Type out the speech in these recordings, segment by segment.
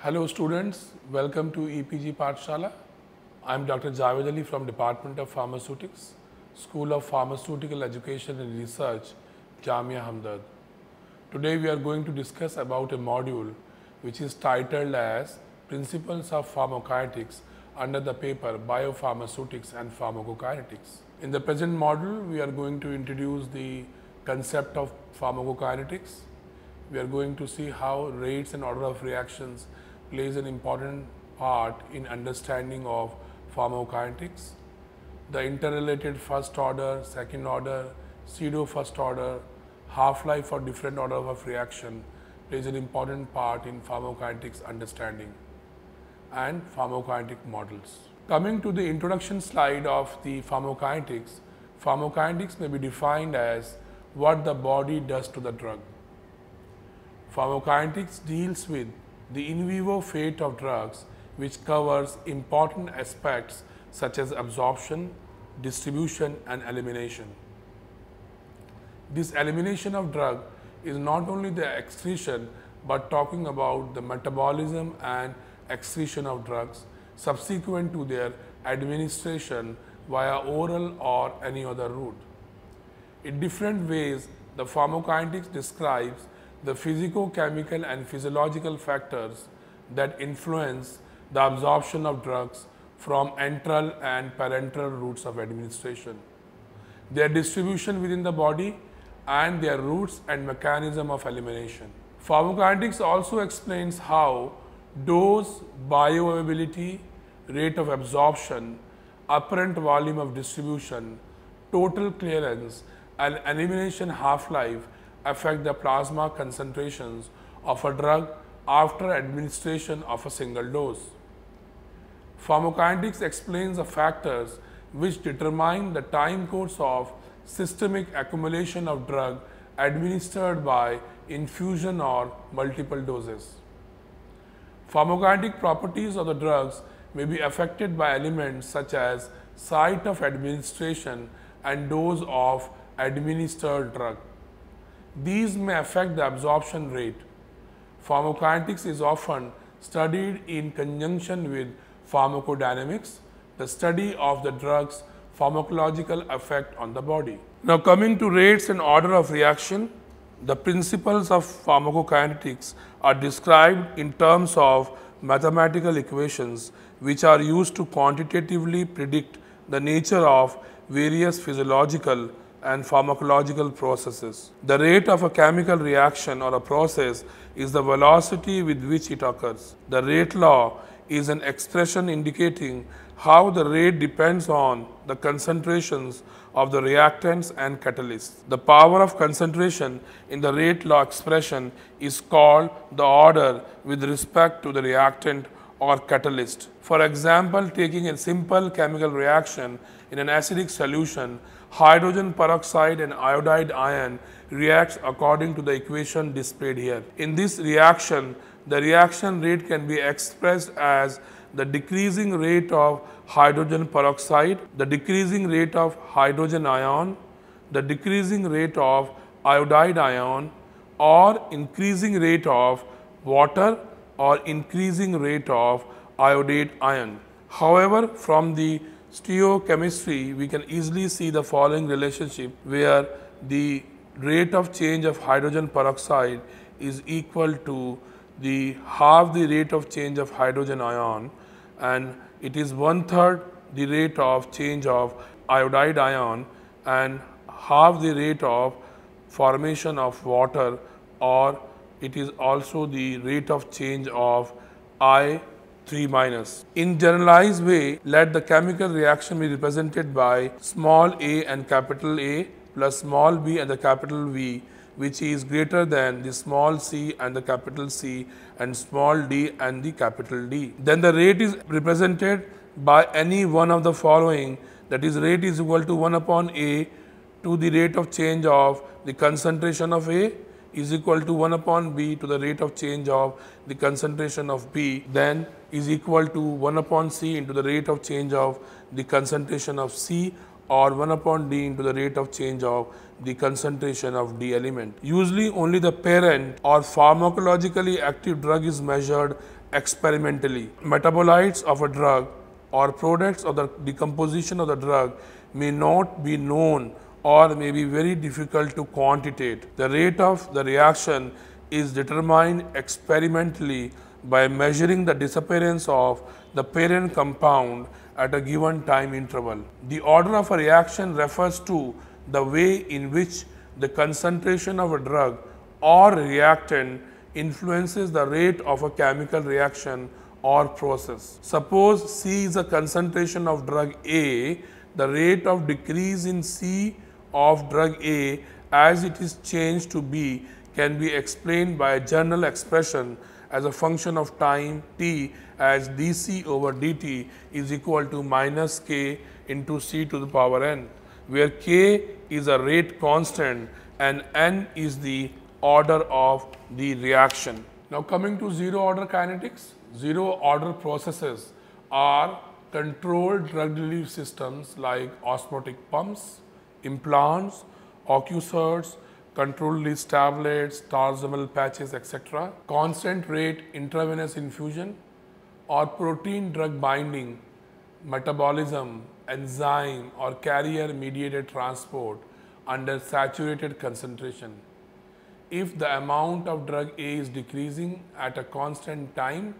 Hello students, welcome to EPG Pathshala. I am Dr. Javed Ali from Department of Pharmaceutics, School of Pharmaceutical Education and Research, Jamia Hamdard. Today we are going to discuss about a module which is titled as Principles of Pharmacokinetics under the paper Biopharmaceutics and Pharmacokinetics. In the present module, we are going to introduce the concept of pharmacokinetics. We are going to see how rates and order of reactions plays an important part in understanding of pharmacokinetics. The interrelated first order, second order, pseudo first order, half-life for different order of reaction plays an important part in pharmacokinetics understanding and pharmacokinetic models. Coming to the introduction slide of the pharmacokinetics, pharmacokinetics may be defined as what the body does to the drug. Pharmacokinetics deals with the in vivo fate of drugs, which covers important aspects such as absorption, distribution and elimination. This elimination of drug is not only the excretion but talking about the metabolism and excretion of drugs subsequent to their administration via oral or any other route. In different ways, the pharmacokinetics describes the physico-chemical and physiological factors that influence the absorption of drugs from enteral and parenteral routes of administration, their distribution within the body, and their routes and mechanism of elimination. Pharmacokinetics also explains how dose, bioavailability, rate of absorption, apparent volume of distribution, total clearance, and elimination half-life affect the plasma concentrations of a drug after administration of a single dose. Pharmacokinetics explains the factors which determine the time course of systemic accumulation of drug administered by infusion or multiple doses. Pharmacokinetic properties of the drugs may be affected by elements such as site of administration and dose of administered drug. These may affect the absorption rate. Pharmacokinetics is often studied in conjunction with pharmacodynamics, the study of the drug's pharmacological effect on the body. Now coming to rates and order of reaction, the principles of pharmacokinetics are described in terms of mathematical equations which are used to quantitatively predict the nature of various physiological and pharmacological processes. The rate of a chemical reaction or a process is the velocity with which it occurs. The rate law is an expression indicating how the rate depends on the concentrations of the reactants and catalysts. The power of concentration in the rate law expression is called the order with respect to the reactant or catalyst. For example, taking a simple chemical reaction in an acidic solution, hydrogen peroxide and iodide ion reacts according to the equation displayed here. In this reaction, the reaction rate can be expressed as the decreasing rate of hydrogen peroxide, the decreasing rate of hydrogen ion, the decreasing rate of iodide ion, or increasing rate of water or increasing rate of iodide ion. However, from the stereochemistry, we can easily see the following relationship where the rate of change of hydrogen peroxide is equal to the half the rate of change of hydrogen ion, and it is 1/3 the rate of change of iodide ion and half the rate of formation of water, or it is also the rate of change of I3-. In generalized way, let the chemical reaction be represented by small a and capital A plus small b and the capital V, which is greater than the small c and the capital C and small d and the capital D. Then the rate is represented by any one of the following, that is rate is equal to 1 upon A to the rate of change of the concentration of A is equal to 1 upon B to the rate of change of the concentration of B, then is equal to 1 upon C into the rate of change of the concentration of C, or 1 upon D into the rate of change of the concentration of D element. Usually only the parent or pharmacologically active drug is measured experimentally. Metabolites of a drug or products of the decomposition of the drug may not be known or may be very difficult to quantitate. The rate of the reaction is determined experimentally by measuring the disappearance of the parent compound at a given time interval. The order of a reaction refers to the way in which the concentration of a drug or reactant influences the rate of a chemical reaction or process. Suppose C is a concentration of drug A, the rate of decrease in C of drug A as it is changed to B can be explained by a general expression as a function of time t as dC over dt is equal to minus k into C to the power n, where k is a rate constant and n is the order of the reaction. Now coming to zero order kinetics, zero order processes are controlled drug delivery systems like osmotic pumps, implants, ocuserts, controlled release tablets, tarsamal patches, etc., constant rate intravenous infusion, or protein drug binding, metabolism, enzyme, or carrier mediated transport under saturated concentration. If the amount of drug A is decreasing at a constant time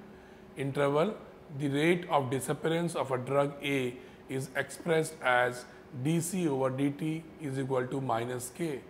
interval, the rate of disappearance of a drug A is expressed as dC over dt is equal to minus k.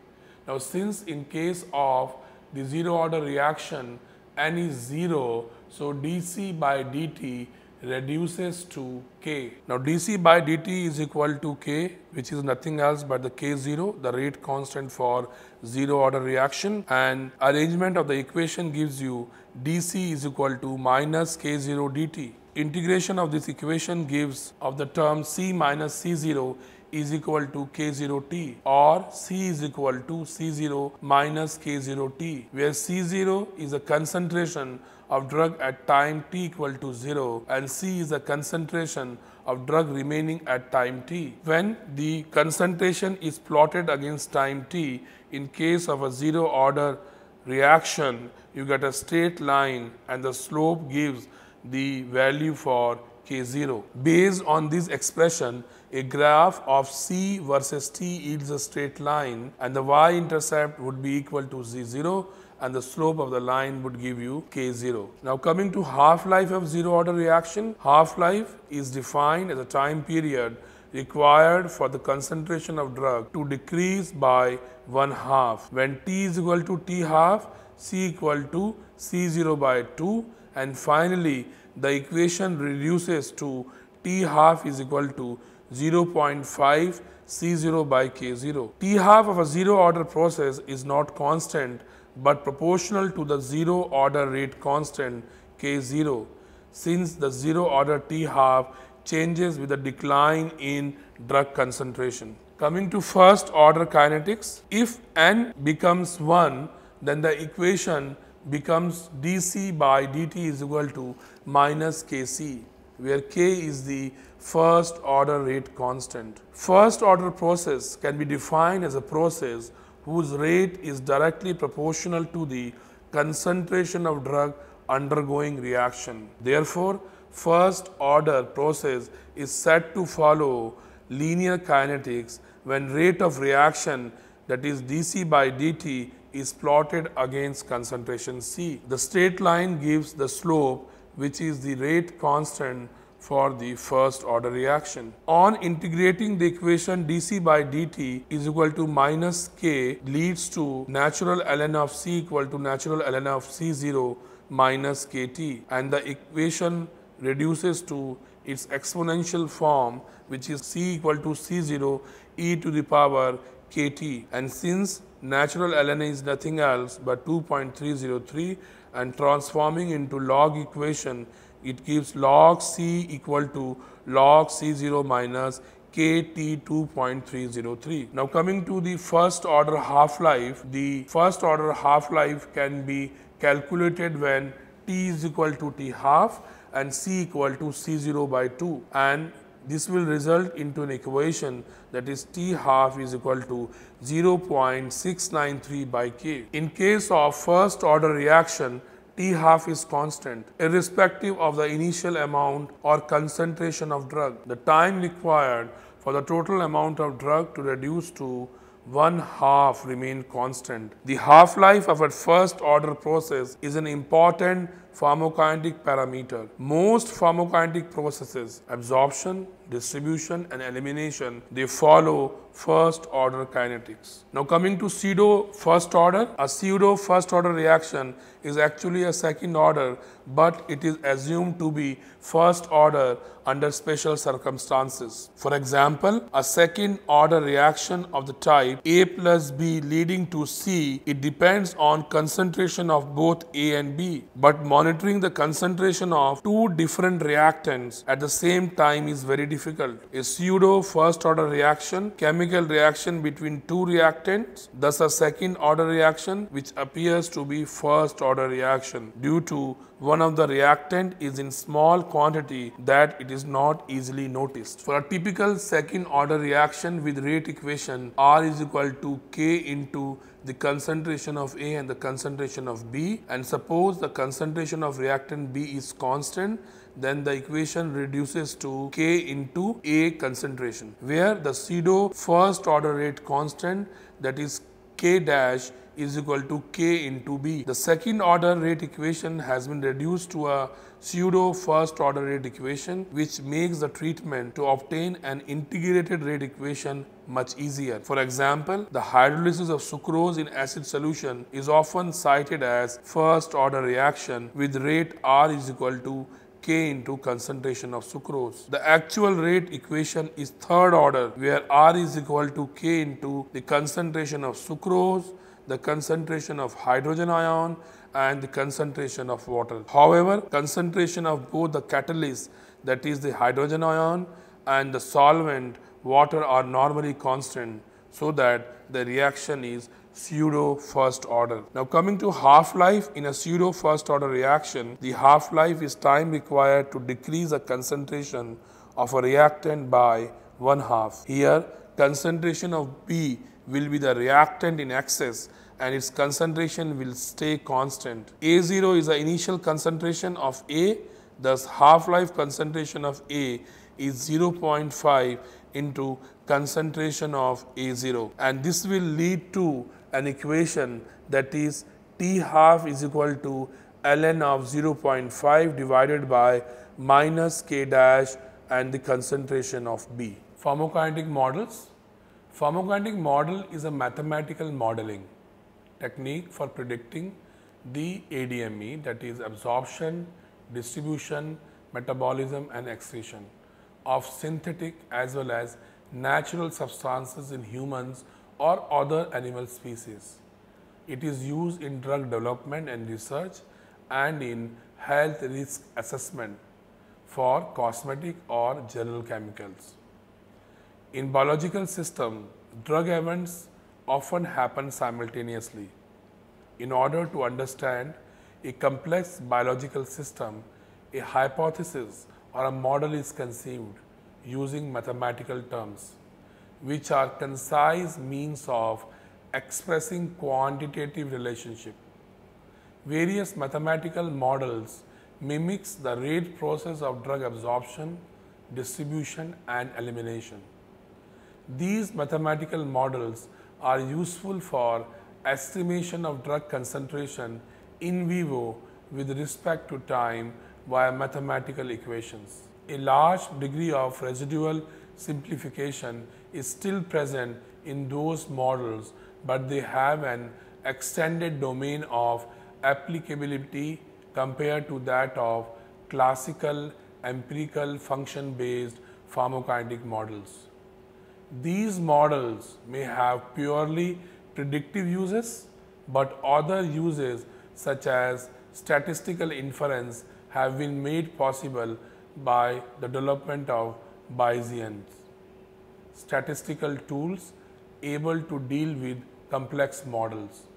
Now, since in case of the zero order reaction n is 0, so dC by dt reduces to k. Now, dC by dt is equal to k, which is nothing else but the k0, the rate constant for zero order reaction, and arrangement of the equation gives you dC is equal to minus k0 dt. Integration of this equation gives of the term C minus C0 is equal to k0t, or C is equal to C0 minus k0t, where C0 is a concentration of drug at time t equal to 0 and C is a concentration of drug remaining at time t. When the concentration is plotted against time t, in case of a zero order reaction, you get a straight line and the slope gives the value for k0. Based on this expression, a graph of C versus t yields a straight line and the y-intercept would be equal to z0 and the slope of the line would give you k0. Now coming to half-life of zero order reaction, half-life is defined as a time period required for the concentration of drug to decrease by 1/2. When t is equal to t half, C equal to C0 by 2, and finally the equation reduces to t half is equal to 0.5 C0 by K0. T half of a zero order process is not constant but proportional to the zero order rate constant K0, since the zero order T half changes with the decline in drug concentration. Coming to first order kinetics, if n becomes 1, then the equation becomes dC by dt is equal to minus kc, where k is the first order rate constant. First order process can be defined as a process whose rate is directly proportional to the concentration of drug undergoing reaction. Therefore, first order process is said to follow linear kinetics when rate of reaction, that is dC by dt, is plotted against concentration C. The straight line gives the slope, which is the rate constant for the first order reaction. On integrating the equation dC by dt is equal to minus k leads to natural ln of C equal to natural ln of C0 minus kt, and the equation reduces to its exponential form, which is C equal to C0 e to the power kt, and since natural ln is nothing else but 2.303 and transforming into log equation, it gives log C equal to log C0 minus kt 2.303. Now coming to the first order half-life, the first order half-life can be calculated when t is equal to t half and C equal to C0 by 2, and this will result into an equation that is t half is equal to 0.693 by k. In case of first order reaction, T half is constant, irrespective of the initial amount or concentration of drug. The time required for the total amount of drug to reduce to 1/2 remain constant. The half-life of a first order process is an important pharmacokinetic parameter. Most pharmacokinetic processes, absorption, distribution and elimination, they follow first order kinetics. Now coming to pseudo first order, a pseudo first order reaction is actually a second order, but it is assumed to be first order under special circumstances. For example, a second order reaction of the type A plus B leading to C, it depends on concentration of both A and B, but monitoring the concentration of two different reactants at the same time is very difficult. A pseudo first order reaction, chemical reaction between two reactants, thus a second order reaction which appears to be first order reaction due to one of the reactant is in small quantity that it is not easily noticed. For a typical second order reaction with rate equation, R is equal to K into the concentration of A and the concentration of B, and suppose the concentration of reactant B is constant, then the equation reduces to K into A concentration, where the pseudo first order rate constant, that is K dash, is equal to K into B. The second order rate equation has been reduced to a pseudo first order rate equation, which makes the treatment to obtain an integrated rate equation much easier. For example, the hydrolysis of sucrose in acid solution is often cited as first order reaction with rate R is equal to K into concentration of sucrose. The actual rate equation is third order, where R is equal to K into the concentration of sucrose, the concentration of hydrogen ion and the concentration of water. However, concentration of both the catalyst, that is the hydrogen ion, and the solvent water are normally constant, so that the reaction is pseudo first order. Now coming to half-life in a pseudo first order reaction, the half-life is time required to decrease the concentration of a reactant by 1/2. Here, concentration of B will be the reactant in excess and its concentration will stay constant. A0 is the initial concentration of A, thus half-life concentration of A is 0.5 into concentration of A0, and this will lead to an equation that is T half is equal to ln of 0.5 divided by minus K dash and the concentration of B. Pharmacokinetic models. Pharmacokinetic model is a mathematical modeling technique for predicting the ADME, that is absorption, distribution, metabolism and excretion of synthetic as well as natural substances in humans or other animal species. It is used in drug development and research and in health risk assessment for cosmetic or general chemicals. In biological system, drug events often happen simultaneously. In order to understand a complex biological system, a hypothesis or a model is conceived using mathematical terms, which are concise means of expressing quantitative relationship. Various mathematical models mimics the rate process of drug absorption, distribution and elimination. These mathematical models are useful for estimation of drug concentration in vivo with respect to time via mathematical equations. A large degree of residual simplification is still present in those models, but they have an extended domain of applicability compared to that of classical empirical function-based pharmacokinetic models. These models may have purely predictive uses, but other uses such as statistical inference have been made possible by the development of Bayesian statistical tools able to deal with complex models.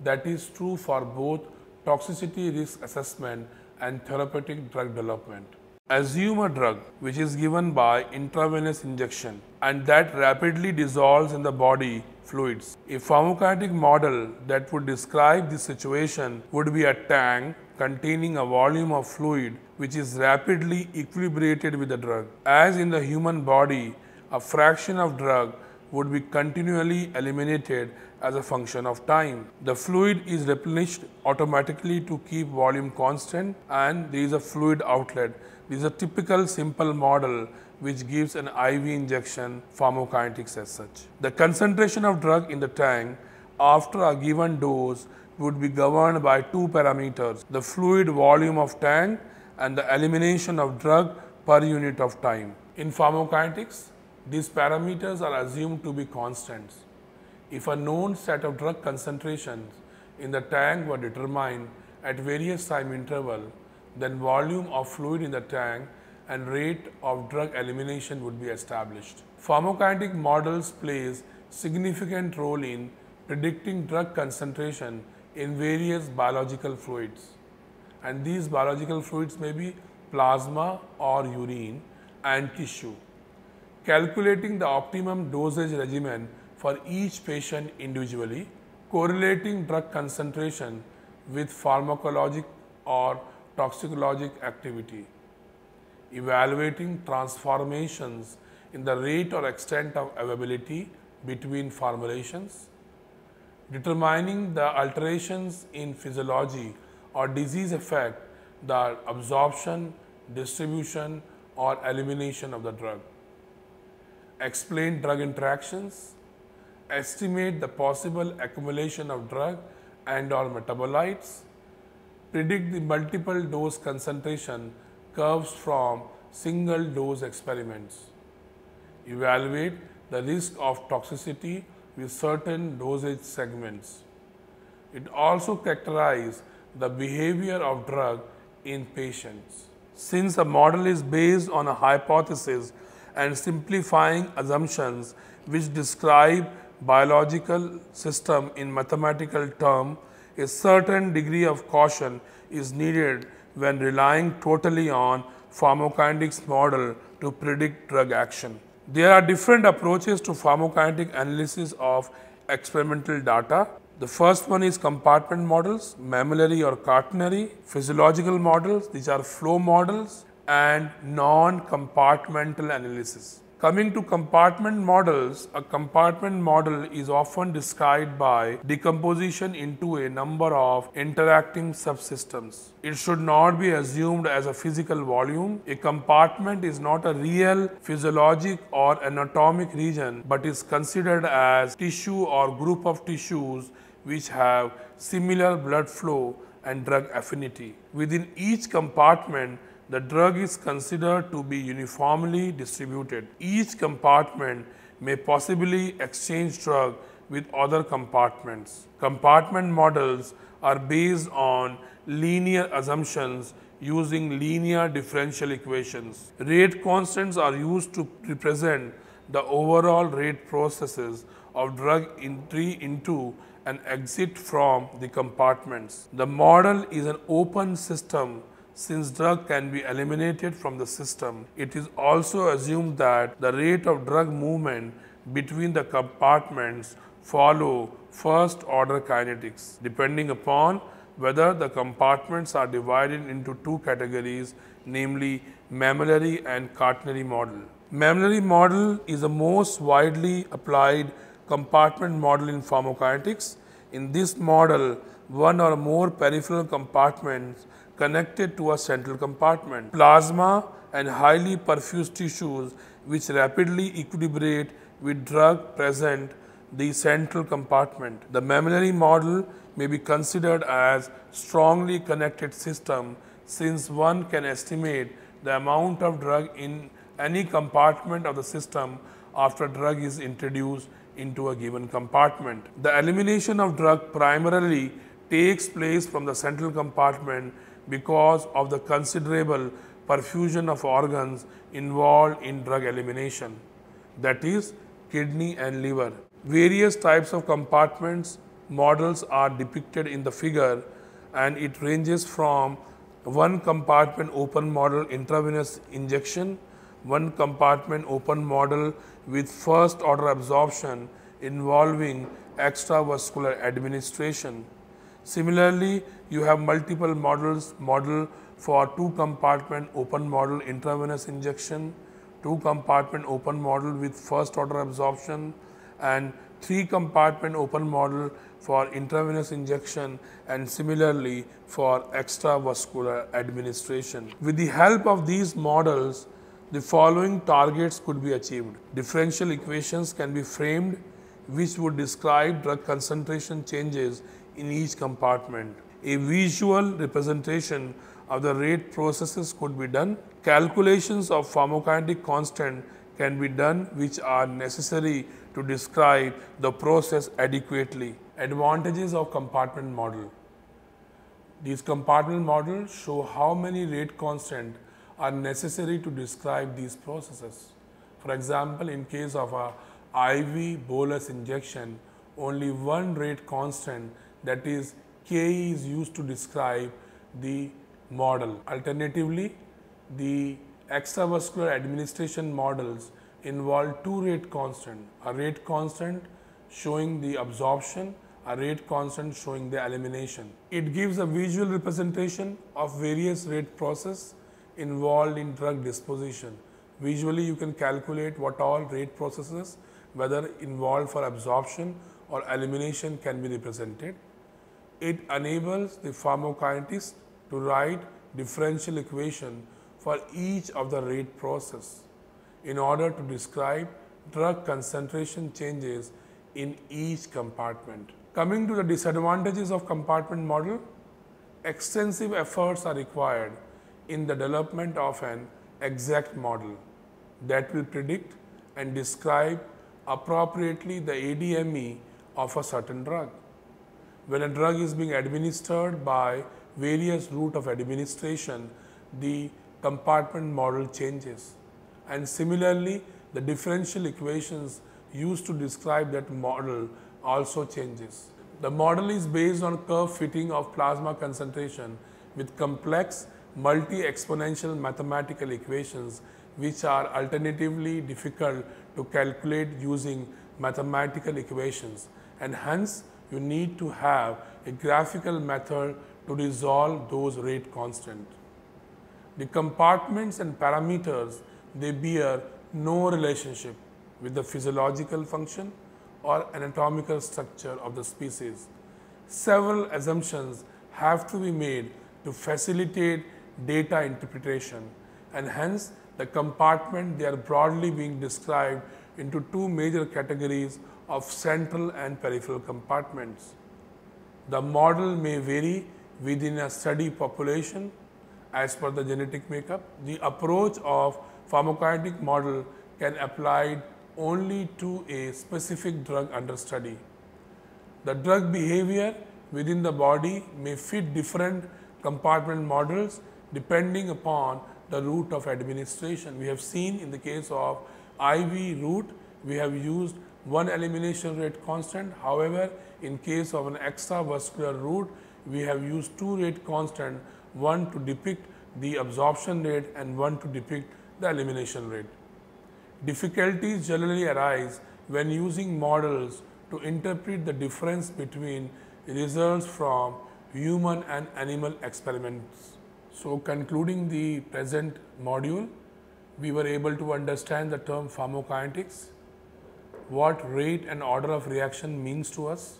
That is true for both toxicity risk assessment and therapeutic drug development. Assume a drug which is given by intravenous injection and that rapidly dissolves in the body fluids. A pharmacokinetic model that would describe this situation would be a tank containing a volume of fluid which is rapidly equilibrated with the drug. As in the human body, a fraction of drug would be continually eliminated as a function of time. The fluid is replenished automatically to keep volume constant, and there is a fluid outlet. This is a typical simple model which gives an IV injection pharmacokinetics as such. The concentration of drug in the tank after a given dose would be governed by two parameters: the fluid volume of tank and the elimination of drug per unit of time. In pharmacokinetics, these parameters are assumed to be constants. If a known set of drug concentrations in the tank were determined at various time intervals, then volume of fluid in the tank and rate of drug elimination would be established. Pharmacokinetic models plays significant role in predicting drug concentration in various biological fluids, and these biological fluids may be plasma or urine and tissue. Calculating the optimum dosage regimen for each patient individually, correlating drug concentration with pharmacologic or toxicologic activity, evaluating transformations in the rate or extent of availability between formulations, determining the alterations in physiology or disease affect the absorption, distribution, or elimination of the drug, explain drug interactions, estimate the possible accumulation of drug and or metabolites, predict the multiple dose concentration curves from single dose experiments, evaluate the risk of toxicity with certain dosage segments. It also characterizes the behavior of drug in patients. Since a model is based on a hypothesis and simplifying assumptions which describe biological system in mathematical terms, a certain degree of caution is needed when relying totally on pharmacokinetics model to predict drug action. There are different approaches to pharmacokinetic analysis of experimental data. The first one is compartment models, mammillary or quaternary, physiological models, these are flow models, and non-compartmental analysis. Coming to compartment models, a compartment model is often described by decomposition into a number of interacting subsystems. It should not be assumed as a physical volume. A compartment is not a real physiologic or anatomic region, but is considered as tissue or group of tissues which have similar blood flow and drug affinity. Within each compartment, the drug is considered to be uniformly distributed. Each compartment may possibly exchange drug with other compartments. Compartment models are based on linear assumptions using linear differential equations. Rate constants are used to represent the overall rate processes of drug entry into and exit from the compartments. The model is an open system. Since drug can be eliminated from the system, it is also assumed that the rate of drug movement between the compartments follow first order kinetics, depending upon whether the compartments are divided into two categories, namely mammillary and quaternary model. Mammillary model is the most widely applied compartment model in pharmacokinetics. In this model, one or more peripheral compartments connected to a central compartment. Plasma and highly perfused tissues which rapidly equilibrate with drug present the central compartment. The mammillary model may be considered as strongly connected system since one can estimate the amount of drug in any compartment of the system after drug is introduced into a given compartment. The elimination of drug primarily takes place from the central compartment because of the considerable perfusion of organs involved in drug elimination, that is, kidney and liver. Various types of compartments models are depicted in the figure, and it ranges from one compartment open model intravenous injection, one compartment open model with first order absorption involving extravascular administration. Similarly, you have multiple model for 2-compartment open model intravenous injection, 2-compartment open model with first order absorption, and 3-compartment open model for intravenous injection, and similarly for extravascular administration. With the help of these models, the following targets could be achieved. Differential equations can be framed which would describe drug concentration changes in each compartment. A visual representation of the rate processes could be done. Calculations of pharmacokinetic constant can be done which are necessary to describe the process adequately. Advantages of compartment model. These compartment models show how many rate constant are necessary to describe these processes. For example, in case of a IV bolus injection, only one rate constant, that is K, is used to describe the model. Alternatively, the extravascular administration models involve two rate constant, a rate constant showing the absorption, a rate constant showing the elimination. It gives a visual representation of various rate process involved in drug disposition. Visually, you can calculate what all rate processes, whether involved for absorption or elimination, can be represented. It enables the pharmacokinetist to write differential equation for each of the rate process in order to describe drug concentration changes in each compartment. Coming to the disadvantages of compartment model, extensive efforts are required in the development of an exact model that will predict and describe appropriately the ADME of a certain drug. When a drug is being administered by various route of administration, the compartment model changes, and similarly the differential equations used to describe that model also changes. The model is based on curve fitting of plasma concentration with complex multi-exponential mathematical equations which are alternatively difficult to calculate using mathematical equations, and hence you need to have a graphical method to resolve those rate constants. The compartments and parameters, they bear no relationship with the physiological function or anatomical structure of the species. Several assumptions have to be made to facilitate data interpretation, and hence the compartment, they are broadly being described into two major categories of central and peripheral compartments. The model may vary within a study population as per the genetic makeup. The approach of pharmacokinetic model can apply only to a specific drug under study. The drug behavior within the body may fit different compartment models depending upon the route of administration. We have seen in the case of IV route, we have used one elimination rate constant. However, in case of an extravascular route, we have used two rate constant, one to depict the absorption rate and one to depict the elimination rate. Difficulties generally arise when using models to interpret the difference between results from human and animal experiments. So, concluding the present module, we were able to understand the term pharmacokinetics, what rate and order of reaction means to us,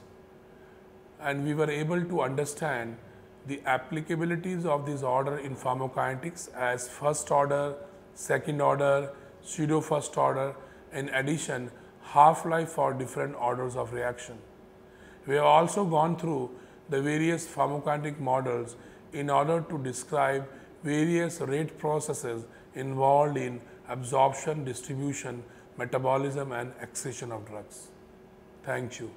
and we were able to understand the applicabilities of this order in pharmacokinetics as first order, second order, pseudo first order, in addition half-life for different orders of reaction. We have also gone through the various pharmacokinetic models in order to describe various rate processes involved in absorption, distribution, metabolism and excretion of drugs. Thank you.